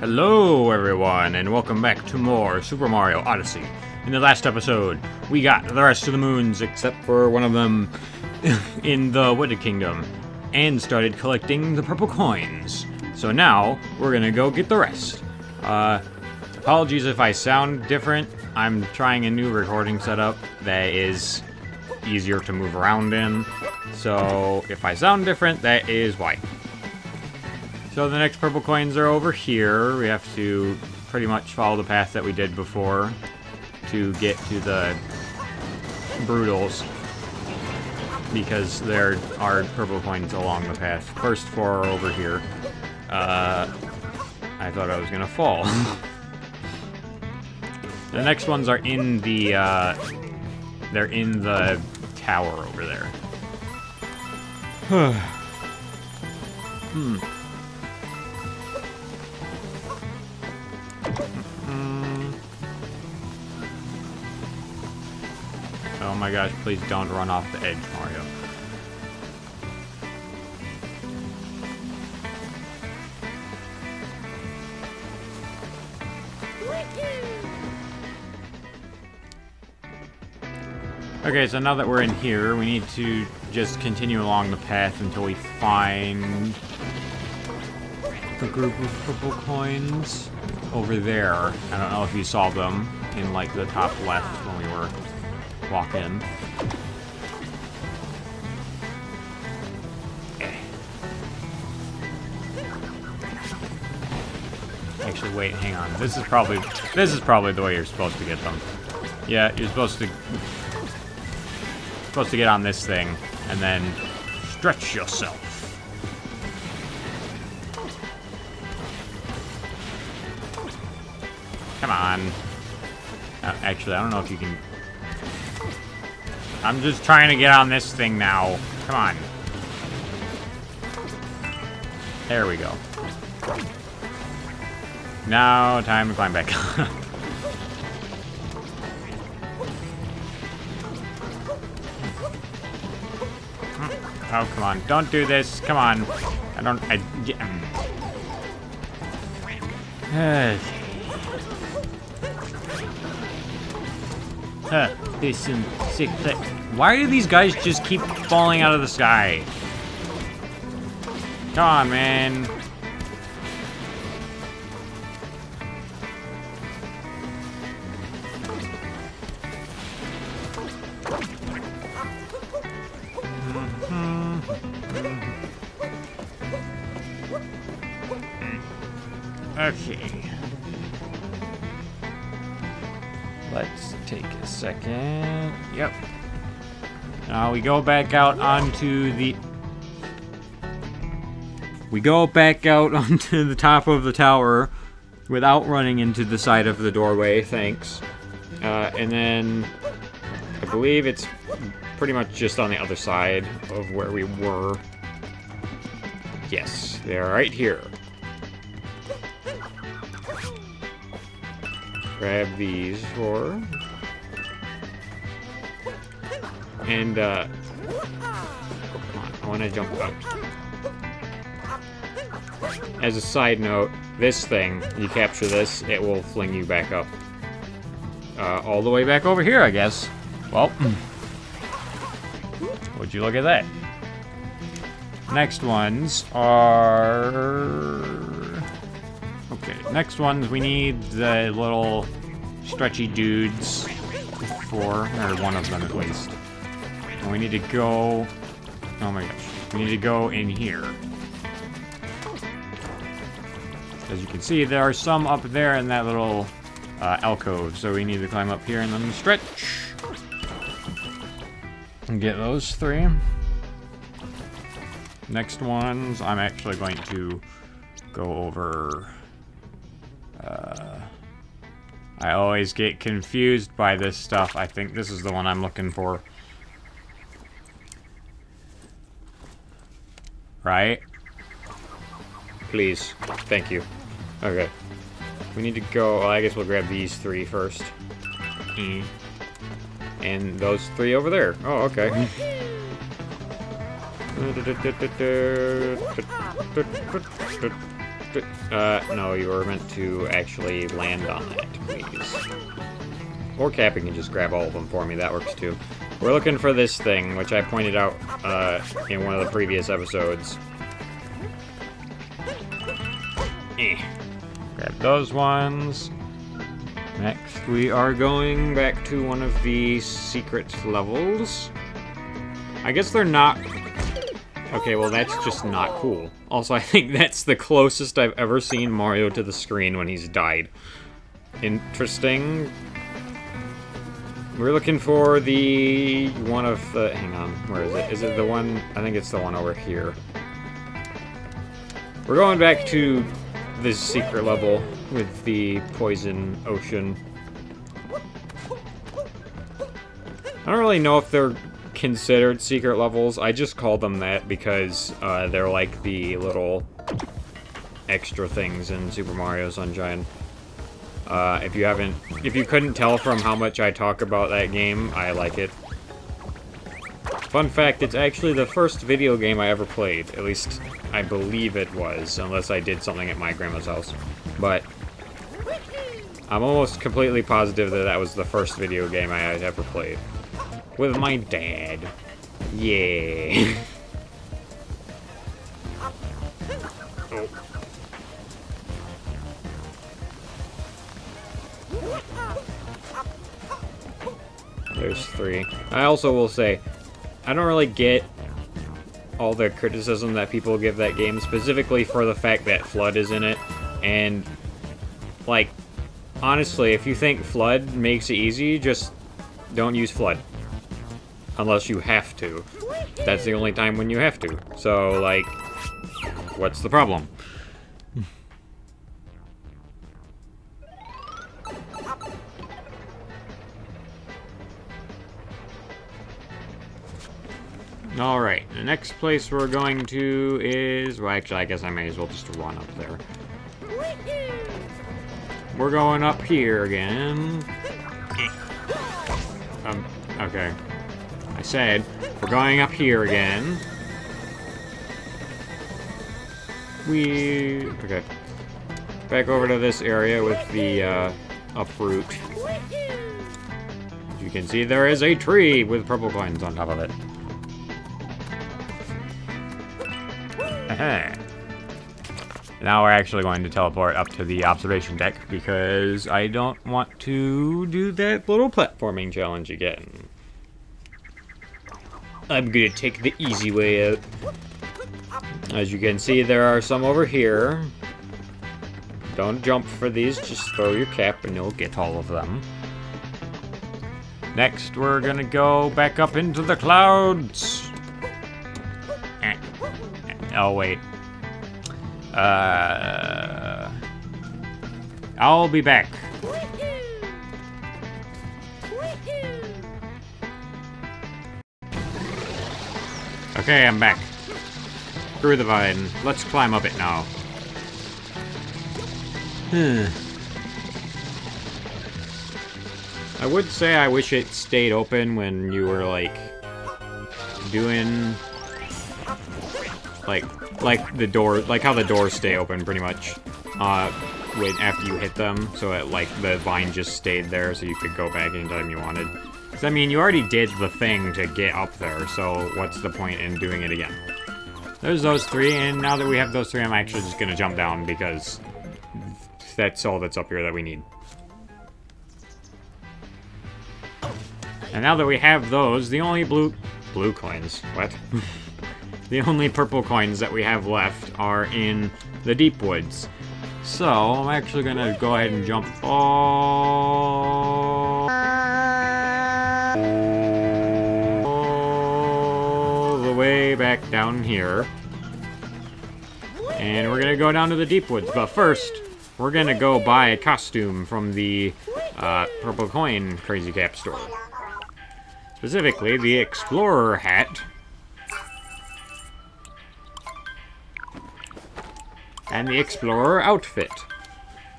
Hello everyone, and welcome back to more Super Mario Odyssey. In the last episode, we got the rest of the moons, except for one of them in the Wooded Kingdom, and started collecting the purple coins. So now, we're gonna go get the rest. Apologies if I sound different. I'm trying a new recording setup that is easier to move around in. So, if I sound different, that is why. So the next purple coins are over here. We have to pretty much follow the path that we did before to get to the Brutals, because there are purple coins along the path. First four are over here. I thought I was gonna fall. The next ones are in the, they're in the tower over there. Oh my gosh, please don't run off the edge, Mario. Okay, so now that we're in here, we need to just continue along the path until we find the group of purple coins over there. I don't know if you saw them in like the top left when we were walking. Actually, wait, hang on. This is probably the way you're supposed to get them. Yeah, you're supposed to get on this thing and then stretch yourself. Come on. Actually, I don't know if you can. I'm just trying to get on this thing now. Come on. There we go. Now, time to climb back. Oh, come on. Don't do this. Come on. There's some sick. Why do these guys just keep falling out of the sky? Come on, man. Okay. Let's take a second. Yep. Now we go back out onto the... We go back out onto the top of the tower without running into the side of the doorway, thanks. And then I believe it's pretty much just on the other side of where we were. Yes, they're right here. Grab these four. And, oh, come on, I want to jump up. As a side note, this thing, you capture this, it will fling you back up. All the way back over here, I guess. Well, would you look at that? Next ones are... Okay, next ones, we need the little stretchy dudes or one of them at least. And we need to go... Oh my gosh. We need to go in here. As you can see, there are some up there in that little alcove, so we need to climb up here and then stretch. And get those three. Next ones, I'm actually going to go over... I always get confused by this stuff. I think this is the one I'm looking for. Right? Please. Thank you. Okay. We need to go... Well, I guess we'll grab these three first. And those three over there. Oh, okay. No, you were meant to actually land on that, please. Or Cappy can just grab all of them for me, that works too. We're looking for this thing, which I pointed out in one of the previous episodes. Grab those ones. Next, we are going back to one of the secret levels. I guess they're not... Okay, well that's just not cool. Also, I think that's the closest I've ever seen Mario to the screen when he's died. Interesting. We're looking for the... one of the... Hang on, where is it? Is it the one... I think it's the one over here. We're going back to this secret level with the poison ocean. I don't really know if they're considered secret levels. I just call them that because they're like the little extra things in Super Mario Sunshine. If you couldn't tell from how much I talk about that game, I like it. Fun fact, it's actually the first video game I ever played. At least, I believe it was, unless I did something at my grandma's house. But I'm almost completely positive that that was the first video game I had ever played. With my dad. Yeah. Oh. There's 3. I also will say, I don't really get all the criticism that people give that game, specifically for the fact that Flood is in it. And, like, honestly, if you think Flood makes it easy, just don't use Flood. Unless you have to. That's the only time when you have to. So, like, what's the problem? Alright, the next place we're going to is... Well, actually, I guess I may as well just run up there. We're going up here again. Okay. I said, we're going up here again. Okay. Back over to this area with the, uproot. As you can see, there is a tree with purple coins on top of it. Aha. Now we're actually going to teleport up to the observation deck, because I don't want to do that little platforming challenge again. I'm gonna take the easy way out. As you can see, there are some over here. Don't jump for these, just throw your cap and you'll get all of them. Next, we're gonna go back up into the clouds. Oh, wait. I'll be back. Okay, I'm back. Through the vine. Let's climb up it now. I would say I wish it stayed open when you were, like, doing... Like the door, like how the doors stay open, pretty much. After you hit them, so it, like, the vine just stayed there, so you could go back anytime you wanted. I mean, you already did the thing to get up there, so what's the point in doing it again? There's those 3, and now that we have those 3, I'm actually just gonna jump down, because that's all that's up here that we need. And now that we have those, the only blue coins, what? The only purple coins that we have left are in the deep woods. So, I'm actually gonna go ahead and jump all the way back down here. And we're gonna go down to the deep woods. But first, we're gonna go buy a costume from the purple coin Crazy Cap store. Specifically, the Explorer hat. And the Explorer outfit.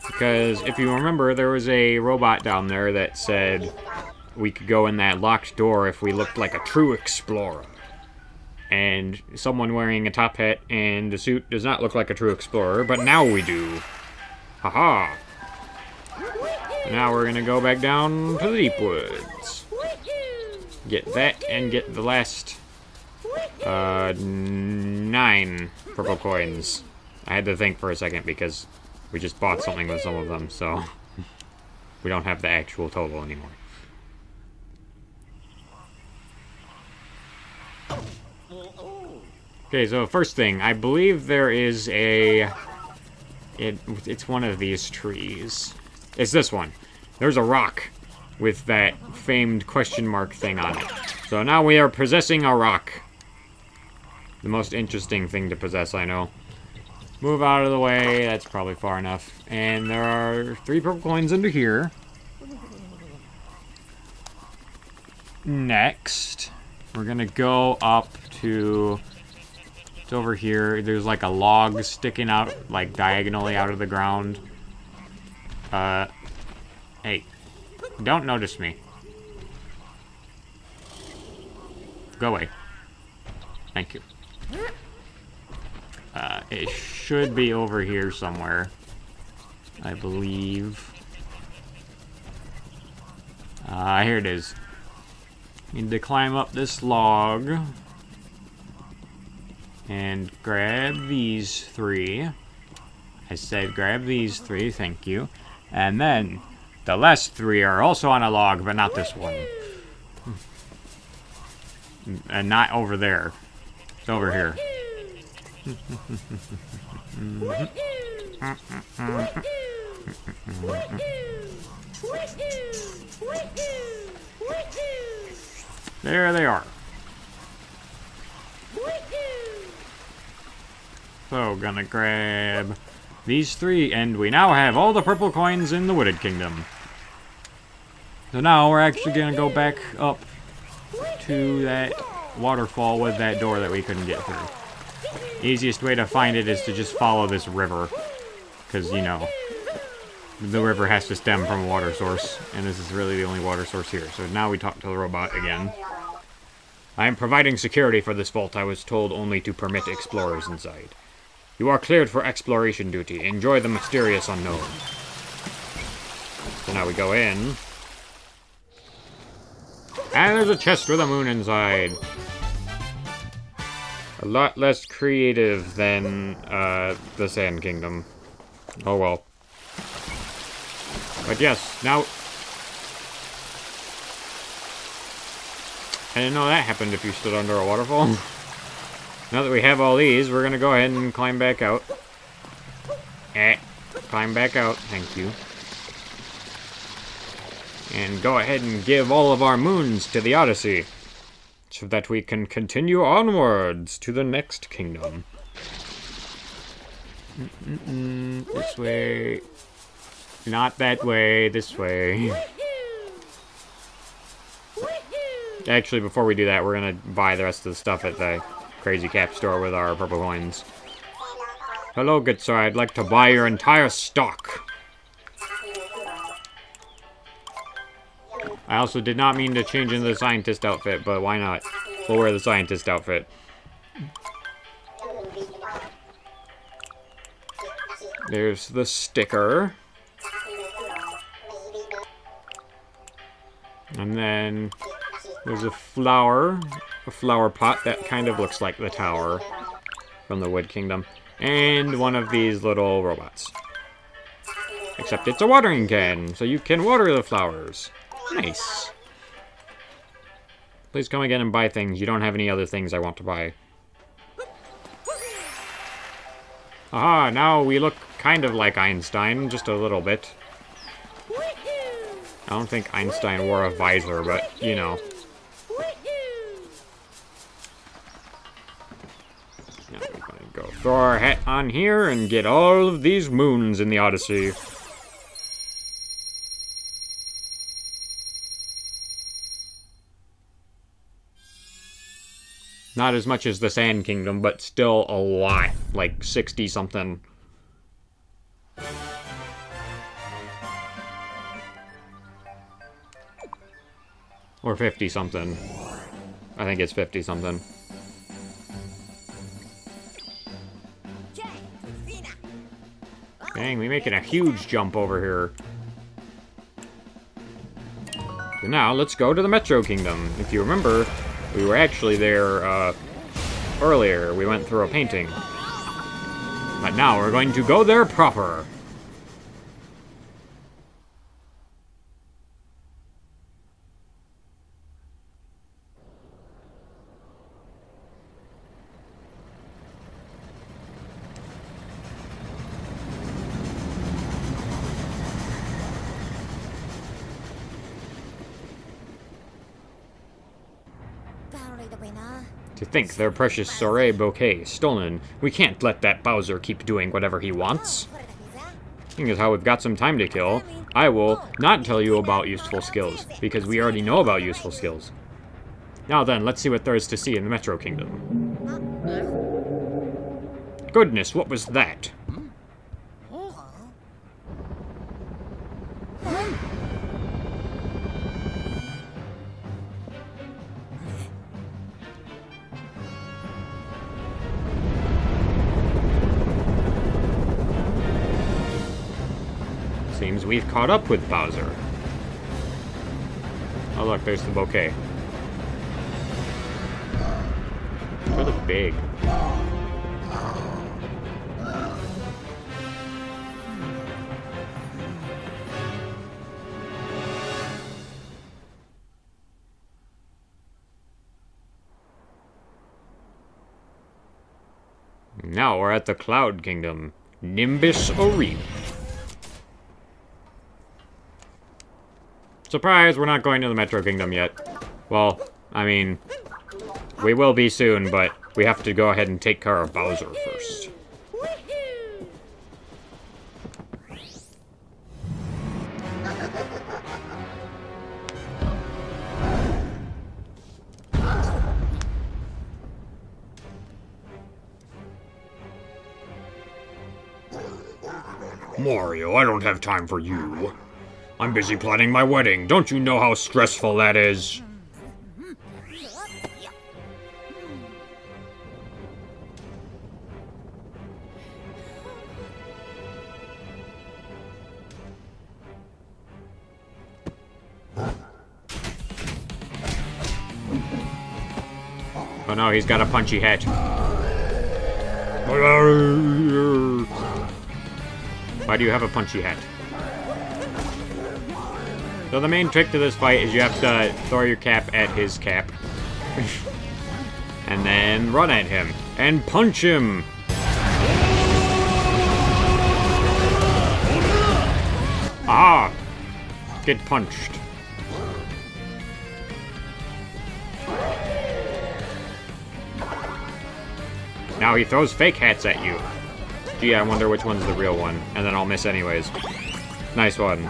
Because if you remember, there was a robot down there that said we could go in that locked door if we looked like a true explorer. And someone wearing a top hat and a suit does not look like a true explorer, but now we do. Haha. Now we're gonna go back down to the deep woods. Get that and get the last 9 purple coins. I had to think for a second because we just bought something with some of them, so we don't have the actual total anymore. Okay, so first thing, I believe there is it's one of these trees. It's this one. There's a rock with that famed question mark thing on it. So now we are possessing a rock. The most interesting thing to possess, I know. Move out of the way, that's probably far enough. And there are 3 purple coins under here. Next, we're gonna go up to... It's over here. There's like a log sticking out, like diagonally out of the ground. Hey, don't notice me. Go away. Thank you. It should be over here somewhere, I believe. Here it is. Need to climb up this log and grab these 3. I said grab these 3, thank you. And then the last 3 are also on a log, but not this one. And not over there. It's over here. There they are. So, gonna grab these 3, and we now have all the purple coins in the Wooded Kingdom. So now we're actually gonna go back up to that waterfall with that door that we couldn't get through. Easiest way to find it is to just follow this river. Because, you know, the river has to stem from a water source, and this is really the only water source here. So now we talk to the robot again. I am providing security for this vault. I was told only to permit explorers inside. You are cleared for exploration duty. Enjoy the mysterious unknown. So now we go in. And there's a chest with a moon inside. A lot less creative than the Sand Kingdom. Oh well. But yes, now... I didn't know that happened if you stood under a waterfall. Now that we have all these, we're gonna go ahead and climb back out. Climb back out, thank you. And go ahead and give all of our moons to the Odyssey, so that we can continue onwards to the next kingdom. This way. Not that way, this way. Actually, before we do that, we're gonna buy the rest of the stuff at the Crazy Cap store with our purple coins. Hello, good sir, I'd like to buy your entire stock. I also did not mean to change into the scientist outfit, but why not? We'll wear the scientist outfit. There's the sticker. And then there's a flower pot that kind of looks like the tower from the Wood Kingdom. And one of these little robots. Except it's a watering can, so you can water the flowers. Nice. Please come again and buy things. You don't have any other things I want to buy. Aha, now we look kind of like Einstein, just a little bit. I don't think Einstein wore a visor, but, you know. Now we're gonna go throw our hat on here and get all of these moons in the Odyssey. Not as much as the Sand Kingdom, but still a lot. Like 60-something. Or 50-something. I think it's 50-something. Dang, we're making a huge jump over here. So now, let's go to the Metro Kingdom. If you remember, we were actually there, earlier. We went through a painting. But now we're going to go there proper. To think their precious soiree bouquet stolen. We can't let that Bowser keep doing whatever he wants. Seeing as how we've got some time to kill, I will not tell you about useful skills, because we already know about useful skills. Now then, let's see what there is to see in the Metro Kingdom. Goodness, what was that? Seems we've caught up with Bowser. Oh look, there's the bouquet. It's really big. Now we're at the Cloud Kingdom. Nimbus Arena. Surprise, we're not going to the Metro Kingdom yet. Well, I mean, we will be soon, but we have to go ahead and take care of Bowser first. Mario, I don't have time for you. I'm busy planning my wedding. Don't you know how stressful that is? Oh no, he's got a punchy hat. Why do you have a punchy hat? So the main trick to this fight is you have to throw your cap at his cap. And then run at him. And punch him! Ah! Get punched. Now he throws fake hats at you. Gee, I wonder which one's the real one. And then I'll miss anyways. Nice one.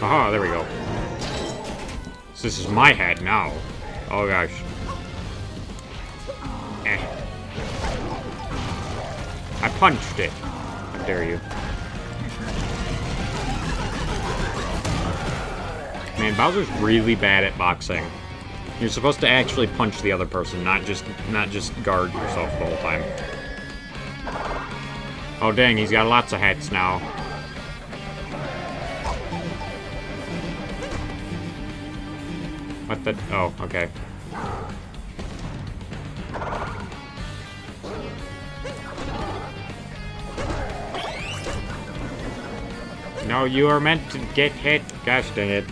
Aha, there we go. So this is my hat now. Oh gosh. Eh. I punched it. How dare you. Man, Bowser's really bad at boxing. You're supposed to actually punch the other person, not just guard yourself the whole time. Oh dang, he's got lots of hats now. What the? Oh, okay. No, you are meant to get hit. Gosh dang it.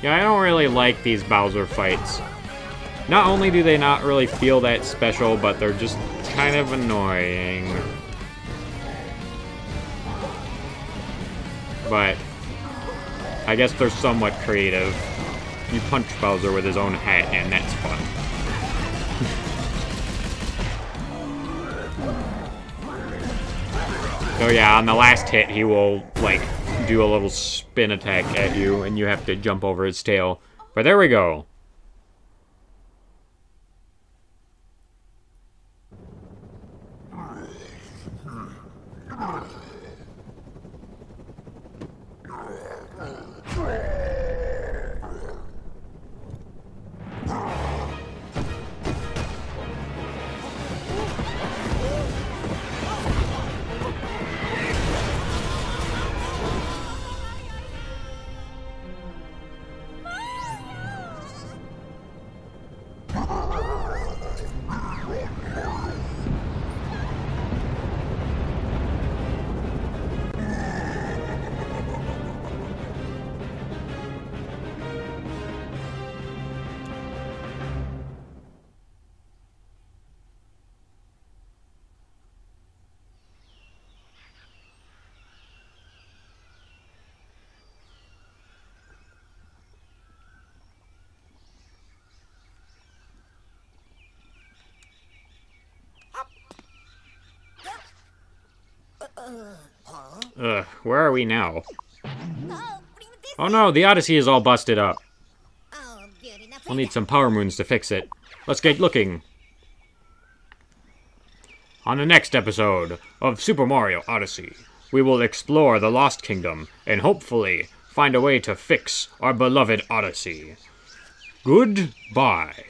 Yeah, I don't really like these Bowser fights. Not only do they not really feel that special, but they're just kind of annoying. But I guess they're somewhat creative. You punch Bowser with his own hat, and that's fun. So yeah, on the last hit, he will, like, do a little spin attack at you, and you have to jump over his tail. But there we go. Ugh, where are we now? Oh no, the Odyssey is all busted up. We'll need some power moons to fix it. Let's get looking. On the next episode of Super Mario Odyssey, we will explore the Lost Kingdom and hopefully find a way to fix our beloved Odyssey. Goodbye.